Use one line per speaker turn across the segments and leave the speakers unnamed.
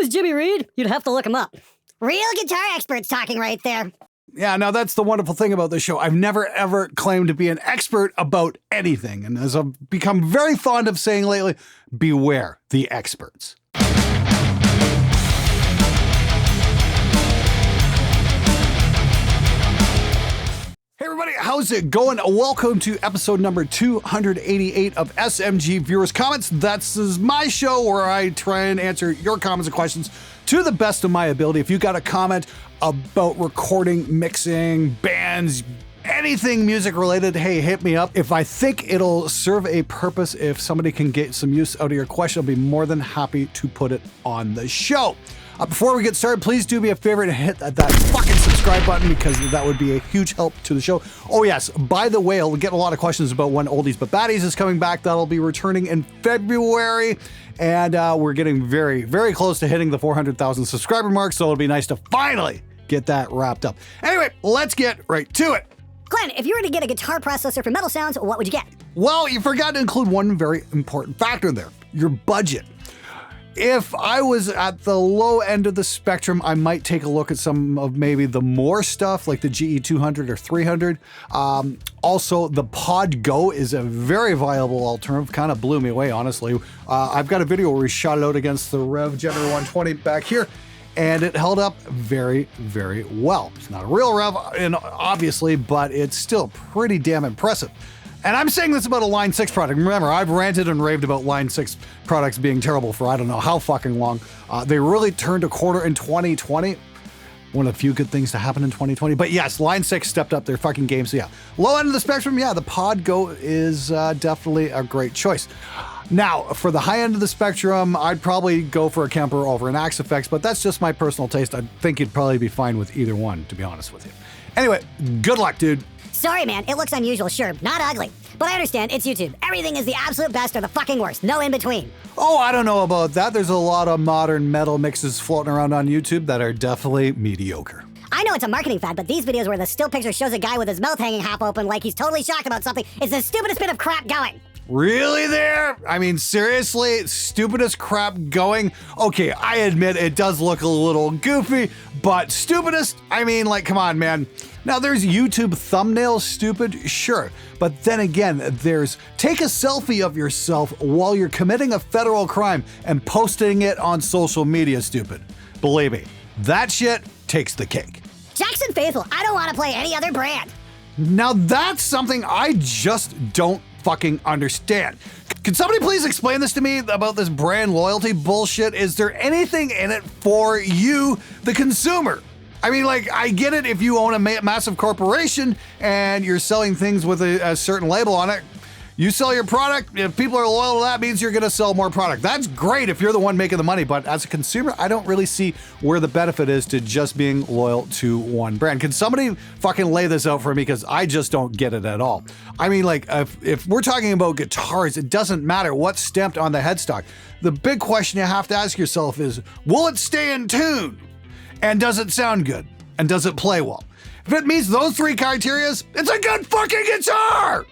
name's Jimmy Reed. You'd have to look him up. Real guitar experts talking right there.
Yeah, now that's the wonderful thing about this show. I've never, ever claimed to be an expert about anything. And as I've become very fond of saying lately, beware the experts. Hey everybody, how's it going? Welcome to episode number 288 of SMG Viewers Comments. This is my show where I try and answer your comments and questions to the best of my ability. If you got a comment about recording, mixing, bands, anything music related, hey, hit me up. If I think it'll serve a purpose, if somebody can get some use out of your question, I'll be more than happy to put it on the show. Before we get started, please do me a favor and hit that fucking subscribe button because that would be a huge help to the show. Oh yes, by the way, I'll get a lot of questions about when Oldies But Baddies is coming back. That'll be returning in February. And we're getting very, very close to hitting the 400,000 subscriber mark, so it'll be nice to finally get that wrapped up. Anyway, let's get right to it.
Glenn, if you were to get a guitar processor for metal sounds, what would you get?
Well, you forgot to include one very important factor there, your budget. If I was at the low end of the spectrum, I might take a look at some of maybe the more stuff like the GE200 or 300. Also, the Pod Go is a very viable alternative. Kind of blew me away, honestly. I've got a video where we shot it out against the Rev Generator 120 back here, and it held up very, very well. It's not a real Rev, obviously, but it's still pretty damn impressive. And I'm saying this about a Line 6 product. Remember, I've ranted and raved about Line 6 products being terrible for I don't know how fucking long. They really turned a corner in 2020. One of the few good things to happen in 2020. But yes, Line 6 stepped up their fucking game. So yeah, low end of the spectrum, yeah, the Pod Go is definitely a great choice. Now, for the high end of the spectrum, I'd probably go for a Kemper over an Axe Effects, but that's just my personal taste. I think you'd probably be fine with either one, to be honest with you. Anyway, good luck, dude.
Sorry, man. It looks unusual, sure. Not ugly. But I understand. It's YouTube. Everything is the absolute best or the fucking worst. No in between.
Oh, I don't know about that. There's a lot of modern metal mixes floating around on YouTube that are definitely mediocre.
I know it's a marketing fad, but these videos where the still picture shows a guy with his mouth hanging half open like he's totally shocked about something is the stupidest bit of crap going.
Really there? I mean, seriously? Stupidest crap going? Okay, I admit it does look a little goofy, but stupidest? I mean, like, come on, man. Now, there's YouTube thumbnails stupid, sure. But then again, there's take a selfie of yourself while you're committing a federal crime and posting it on social media stupid. Believe me, that shit takes the cake.
Jackson Faithful, I don't want to play any other brand.
Now, that's something I just don't fucking understand. Can somebody please explain this to me about this brand loyalty bullshit? Is there anything in it for you, the consumer? I mean, like, I get it if you own a massive corporation and you're selling things with a certain label on it. You sell your product, if people are loyal to that, means you're gonna sell more product. That's great if you're the one making the money, but as a consumer, I don't really see where the benefit is to just being loyal to one brand. Can somebody fucking lay this out for me? Because I just don't get it at all. I mean, like, if we're talking about guitars, it doesn't matter what's stamped on the headstock. The big question you have to ask yourself is, will it stay in tune? And does it sound good? And does it play well? If it meets those three criterias, it's a good fucking guitar!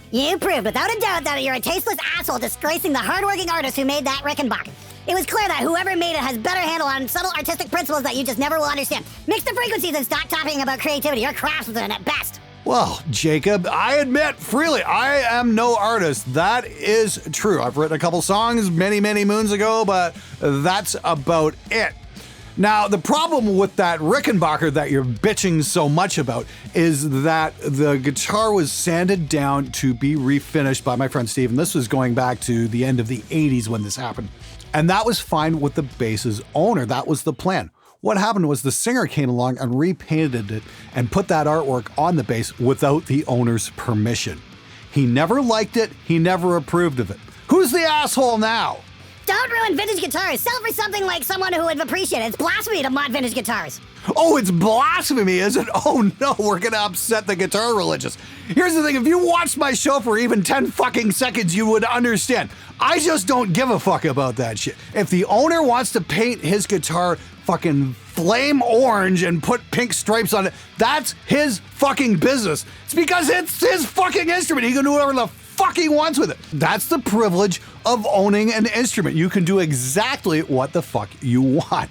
You proved without a doubt that you're a tasteless asshole disgracing the hardworking artist who made that Rickenbacker. It was clear that whoever made it has better handle on subtle artistic principles that you just never will understand. Mix the frequencies and stop talking about creativity. You're craftsman at best.
Well, Jacob, I admit freely, I am no artist. That is true. I've written a couple songs many, many moons ago, but that's about it. Now, the problem with that Rickenbacker that you're bitching so much about is that the guitar was sanded down to be refinished by my friend Steve, and this was going back to the end of the 80s when this happened. And that was fine with the bass's owner. That was the plan. What happened was the singer came along and repainted it and put that artwork on the bass without the owner's permission. He never liked it. He never approved of it. Who's the asshole now?
Don't ruin vintage guitars. Sell for something like someone who would appreciate it. It's blasphemy to mod vintage guitars.
Oh, it's blasphemy, is it? Oh no, we're gonna upset the guitar religious. Here's the thing, if you watched my show for even 10 fucking seconds, you would understand. I just don't give a fuck about that shit. If the owner wants to paint his guitar fucking flame orange and put pink stripes on it. That's his fucking business. It's because it's his fucking instrument. He can do whatever the fuck he wants with it. That's the privilege of owning an instrument. You can do exactly what the fuck you want.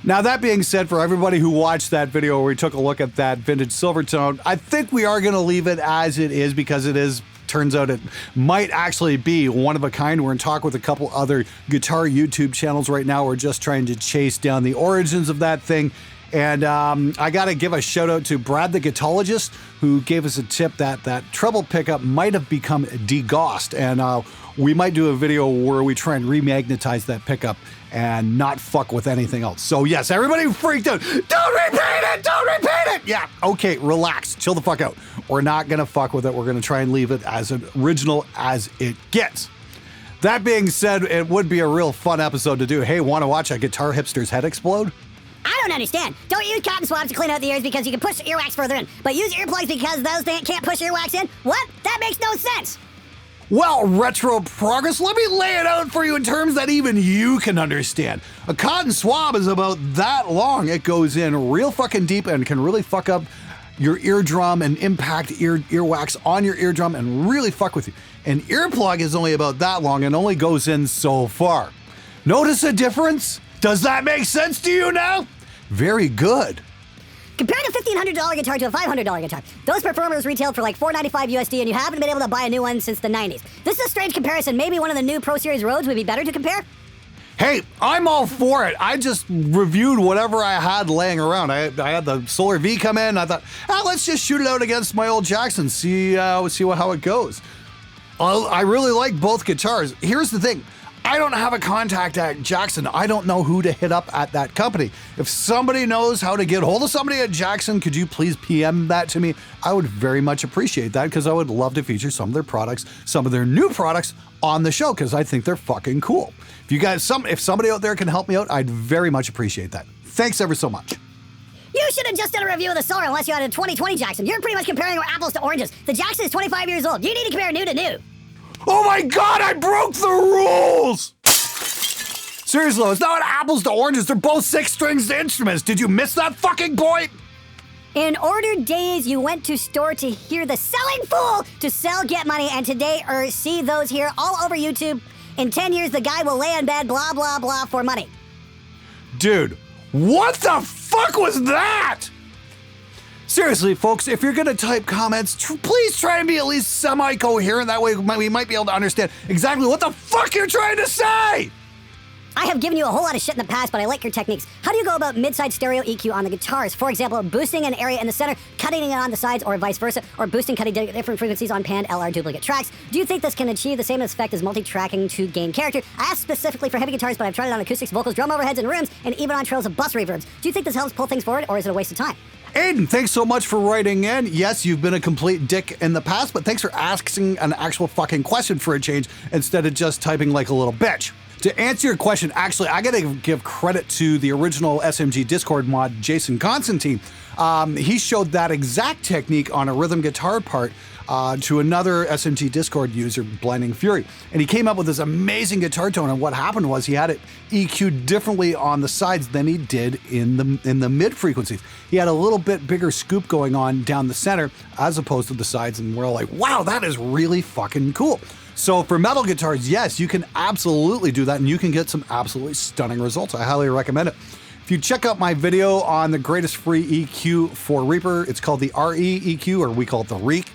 Now, that being said, for everybody who watched that video where we took a look at that vintage Silvertone, I think we are going to leave it as it is because turns out it might actually be one of a kind. We're in talk with a couple other guitar YouTube channels right now. We're just trying to chase down the origins of that thing. And I got to give a shout out to Brad the Guitologist, who gave us a tip that that treble pickup might have become degaussed. And we might do a video where we try and remagnetize that pickup and not fuck with anything else. So yes, everybody freaked out. Don't repeat it! Don't repeat it! Yeah, okay, relax. Chill the fuck out. We're not gonna fuck with it. We're gonna try and leave it as original as it gets. That being said, it would be a real fun episode to do. Hey, wanna watch a guitar hipster's head explode?
I don't understand. Don't use cotton swabs to clean out the ears because you can push earwax further in, but use earplugs because those things can't push earwax in? What? That makes no sense.
Well, retro progress, let me lay it out for you in terms that even you can understand. A cotton swab is about that long. It goes in real fucking deep and can really fuck up your eardrum and impact earwax on your eardrum and really fuck with you. An earplug is only about that long and only goes in so far. Notice a difference? Does that make sense to you now? Very good.
Compare a $1,500 guitar to a $500 guitar. Those performers retailed for like $495 USD, and you haven't been able to buy a new one since the 90s. This is a strange comparison. Maybe one of the new Pro Series Rhodes would be better to compare?
Hey, I'm all for it. I just reviewed whatever I had laying around. I had the Solar V come in. I thought, let's just shoot it out against my old Jackson, see how it goes. I really like both guitars. Here's the thing. I don't have a contact at Jackson. I don't know who to hit up at that company. If somebody knows how to get hold of somebody at Jackson, could you please PM that to me? I would very much appreciate that because I would love to feature some of their products, some of their new products on the show because I think they're fucking cool. If somebody out there can help me out, I'd very much appreciate that. Thanks ever so much.
You should have just done a review of the Solar unless you had a 2020 Jackson. You're pretty much comparing apples to oranges. The Jackson is 25 years old. You need to compare new to new.
Oh my God, I broke the rules! Seriously, it's not apples to oranges. They're both 6-string instruments. Did you miss that fucking point?
In order days, you went to store to hear the selling fool to sell get money, and today see those here all over YouTube. In 10 years, the guy will lay in bed, blah, blah, blah, for money.
Dude, what the fuck was that? Seriously, folks, if you're gonna type comments, please try and be at least semi-coherent. That way we might be able to understand exactly what the fuck you're trying to say.
I have given you a whole lot of shit in the past, but I like your techniques. How do you go about mid-side stereo EQ on the guitars? For example, boosting an area in the center, cutting it on the sides, or vice versa, or boosting, cutting different frequencies on panned LR duplicate tracks. Do you think this can achieve the same effect as multi-tracking to gain character? I asked specifically for heavy guitars, but I've tried it on acoustics, vocals, drum overheads, and rooms, and even on trails of bus reverbs. Do you think this helps pull things forward, or is it a waste of time?
Aiden, thanks so much for writing in. Yes, you've been a complete dick in the past, but thanks for asking an actual fucking question for a change instead of just typing like a little bitch. To answer your question, actually, I gotta give credit to the original SMG Discord mod, Jason Constantine. He showed that exact technique on a rhythm guitar part to another SMG Discord user, Blinding Fury. And he came up with this amazing guitar tone, and what happened was he had it EQ'd differently on the sides than he did in the mid frequencies. He had a little bit bigger scoop going on down the center as opposed to the sides, and we're all like, wow, that is really fucking cool. So for metal guitars, yes, you can absolutely do that, and you can get some absolutely stunning results. I highly recommend it. If you check out my video on the greatest free EQ for Reaper, it's called the RE EQ, or we call it the Reek.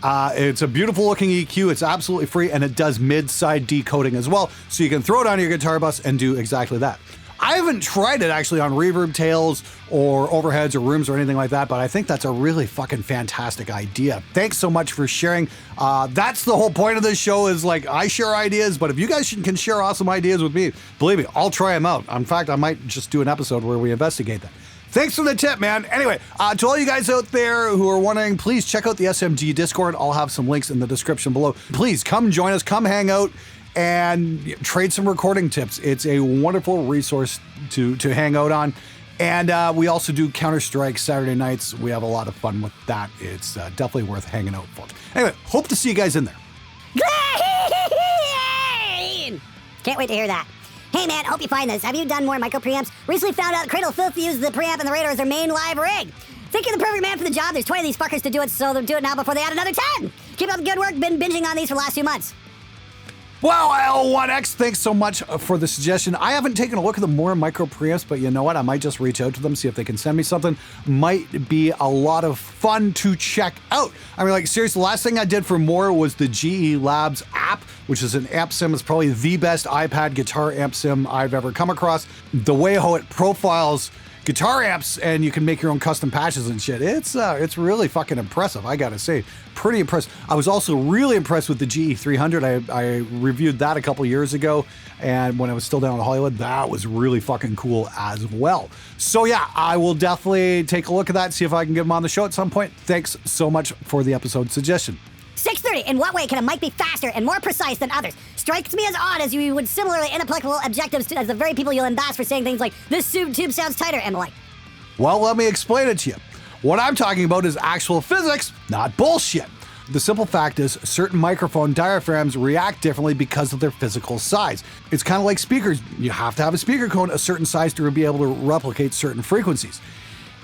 It's a beautiful looking EQ. It's absolutely free, and it does mid-side decoding as well. So you can throw it on your guitar bus and do exactly that. I haven't tried it actually on reverb tails or overheads or rooms or anything like that, but I think that's a really fucking fantastic idea. Thanks so much for sharing. That's the whole point of this show is like I share ideas, but if you guys can share awesome ideas with me, believe me, I'll try them out. In fact, I might just do an episode where we investigate that. Thanks for the tip, man. Anyway, to all you guys out there who are wondering, please check out the SMG Discord. I'll have some links in the description below. Please come join us, come hang out, and trade some recording tips. It's a wonderful resource to hang out on. And we also do Counter-Strike Saturday nights. We have a lot of fun with that. It's definitely worth hanging out, folks. Anyway, hope to see you guys in there.
Can't wait to hear that. Hey man, hope you find this. Have you done more micro preamps? Recently found out Cradle Filth uses the preamp and the Radar as their main live rig. Think you're the perfect man for the job. There's 20 of these fuckers to do it, so they'll do it now before they add another 10. Keep up the good work. Been binging on these for the last few months.
Wow, L1X, thanks so much for the suggestion. I haven't taken a look at the more micro preamps, but you know what? I might just reach out to them, see if they can send me something. Might be a lot of fun to check out. I mean, like, seriously, the last thing I did for more was the GE Labs app, which is an amp sim. It's probably the best iPad guitar amp sim I've ever come across. The way how it profiles guitar amps and you can make your own custom patches and shit. It's really fucking impressive, I gotta say. Pretty impressed. I was also really impressed with the GE300. I reviewed that a couple years ago, and when I was still down in Hollywood, that was really fucking cool as well. So yeah, I will definitely take a look at that, see if I can get them on the show at some point. Thanks so much for the episode suggestion.
630. In what way can a mic be faster and more precise than others? Strikes me as odd as you would similarly inapplicable objectives as the very people you'll embass for saying things like, this tube sounds tighter, and the like.
Well, let me explain it to you. What I'm talking about is actual physics, not bullshit. The simple fact is certain microphone diaphragms react differently because of their physical size. It's kind of like speakers. You have to have a speaker cone a certain size to be able to replicate certain frequencies.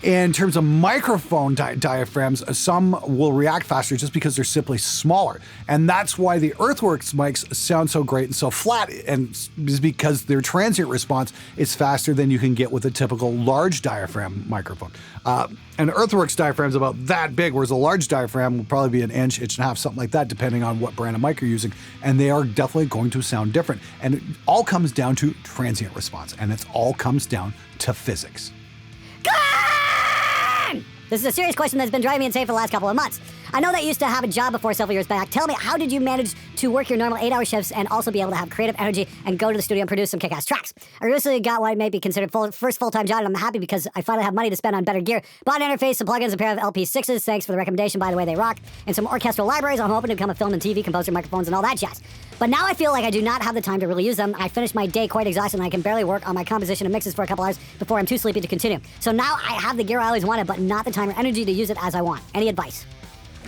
In terms of microphone diaphragms, some will react faster just because they're simply smaller. And that's why the Earthworks mics sound so great and so flat, and is because their transient response is faster than you can get with a typical large diaphragm microphone. An Earthworks diaphragm is about that big, whereas a large diaphragm will probably be an inch and a half, something like that, depending on what brand of mic you're using. And they are definitely going to sound different. And it all comes down to transient response, and it all comes down to physics.
This is a serious question that's been driving me insane for the last couple of months. I know that you used to have a job before several years back. Tell me, how did you manage to work your normal 8-hour shifts and also be able to have creative energy and go to the studio and produce some kick-ass tracks? I recently got what may be considered first full-time job, and I'm happy because I finally have money to spend on better gear. Bought an interface, some plugins, a pair of LP6s, thanks for the recommendation, by the way, they rock, and some orchestral libraries. I'm hoping to become a film and TV composer, microphones, and all that jazz. But now I feel like I do not have the time to really use them. I finished my day quite exhausted, and I can barely work on my composition and mixes for a couple hours before I'm too sleepy to continue. So now I have the gear I always wanted, but not the time or energy to use it as I want. Any advice?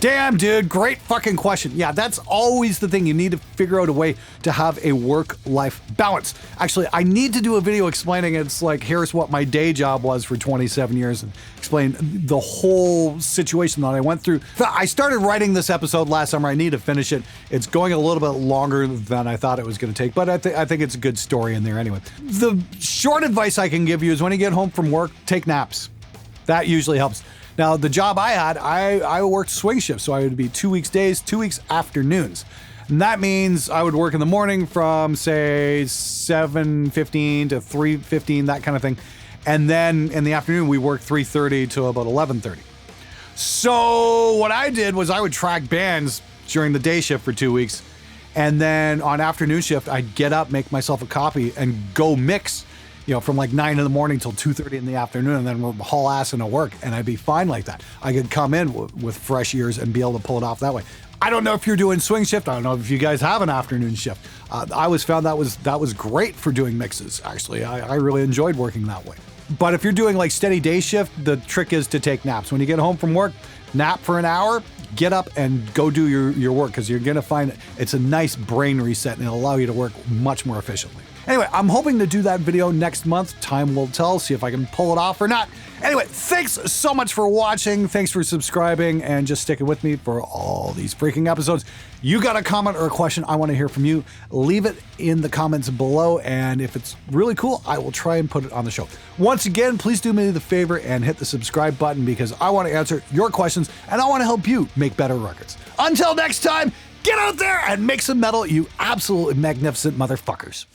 Damn, dude, great fucking question. Yeah, that's always the thing. You need to figure out a way to have a work-life balance. Actually, I need to do a video explaining it's like, here's what my day job was for 27 years and explain the whole situation that I went through. I started writing this episode last summer. I need to finish it. It's going a little bit longer than I thought it was going to take, but I think it's a good story in there anyway. The short advice I can give you is when you get home from work, take naps. That usually helps. Now, the job I had, I worked swing shifts, so I would be 2 weeks days, 2 weeks afternoons. And that means I would work in the morning from, say, 7:15 to 3:15, that kind of thing. And then in the afternoon, we worked 3:30 to about 11:30. So what I did was I would track bands during the day shift for 2 weeks. And then on afternoon shift, I'd get up, make myself a copy, and go mix, from like 9 in the morning till 2:30 in the afternoon, and then we're haul ass into work, and I'd be fine like that. I could come in with fresh ears and be able to pull it off that way. I don't know if you're doing swing shift. I don't know if you guys have an afternoon shift. I always found that was great for doing mixes, actually. I really enjoyed working that way. But if you're doing like steady day shift, the trick is to take naps. When you get home from work, nap for an hour, get up and go do your work, because you're gonna find it's a nice brain reset and it'll allow you to work much more efficiently. Anyway, I'm hoping to do that video next month. Time will tell, see if I can pull it off or not. Anyway, thanks so much for watching. Thanks for subscribing and just sticking with me for all these freaking episodes. You got a comment or a question, I want to hear from you. Leave it in the comments below, and if it's really cool, I will try and put it on the show. Once again, please do me the favor and hit the subscribe button, because I want to answer your questions and I want to help you make better records. Until next time, get out there and make some metal, you absolutely magnificent motherfuckers.